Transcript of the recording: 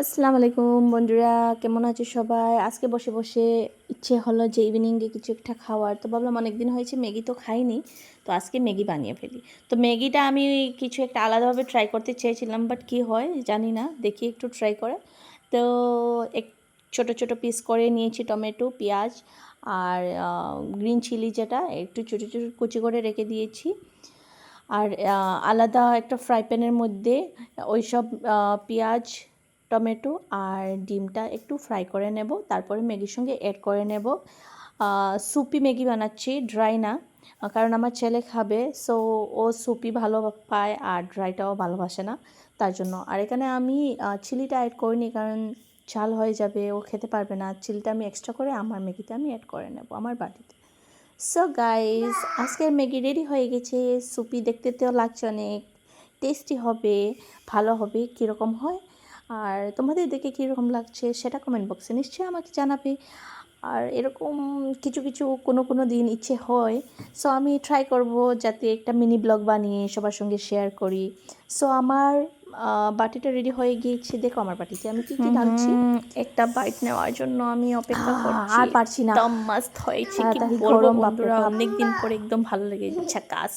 আসসালামু আলাইকুম বন্ধুরা, কেমন আছো সবাই? আজকে বসে বসে ইচ্ছে হলো যে ইভিনিংয়ে কিছু একটা খাওয়ার, তো ভাবলাম অনেক দিন হয়েছে ম্যাগি তো খাইনি, তো আজকে ম্যাগি বানিয়ে ফেলি। তো ম্যাগিটা আমি কিছু একটা আলাদাভাবে ট্রাই করতে চেয়েছিলাম, বাট কী হয় জানি না, দেখি একটু ট্রাই করে। তো এক ছোটো ছোটো পিস করে নিয়েছি টমেটো, পেঁয়াজ আর গ্রিন চিলি, যেটা একটু ছোটো ছোটো কুচি করে রেখে দিয়েছি। আর আলাদা একটা ফ্রাই প্যানের মধ্যে ওই সব পেঁয়াজ, টমেটো আর ডিমটা একটু ফ্রাই করে নেব, তারপরে ম্যাগির সঙ্গে অ্যাড করে নেব। সুপি ম্যাগি বানাচ্ছি, ড্রাই না, কারণ আমার ছেলে খাবে, সো ও সুপি ভালো পায় আর ড্রাইটাও ভালোবাসে না, তার জন্য। আর এখানে আমি চিলিটা অ্যাড করিনি, কারণ ঝাল হয়ে যাবে, ও খেতে পারবে না। চিলিটা আমি এক্সট্রা করে আমার ম্যাগিতে আমি অ্যাড করে নেব আমার বাটিতে। সো গাইস, আজকের ম্যাগি রেডি হয়ে গেছে। সুপি দেখতে তো লাগছে অনেক টেস্টি হবে, ভালো হবে। কীরকম হয় আর তোমাদের দেখে কীরকম লাগছে সেটা কমেন্ট বক্সে নিশ্চয়ই আমাকে জানাবে। আর এরকম কিছু কিছু কোনো দিন ইচ্ছে হয়, সো আমি ট্রাই করব যাতে একটা মিনি ব্লগ বানিয়ে সবার সঙ্গে শেয়ার করি। সো আমার বাটিটা রেডি হয়ে গিয়েছে, দেখো আমার বাটিতে আমি কী কী ঢালছি। একটা বাইট নেওয়ার জন্য আমি অপেক্ষা করছি। আর পারছি না, একদম মাস্ত হয়েছে, কি তাড়াতাড়ি বলবো গরম, বাপরে বন্ধুরা, বাপ। অনেক দিন পরে একদম ভালো লেগে ঝাকাস।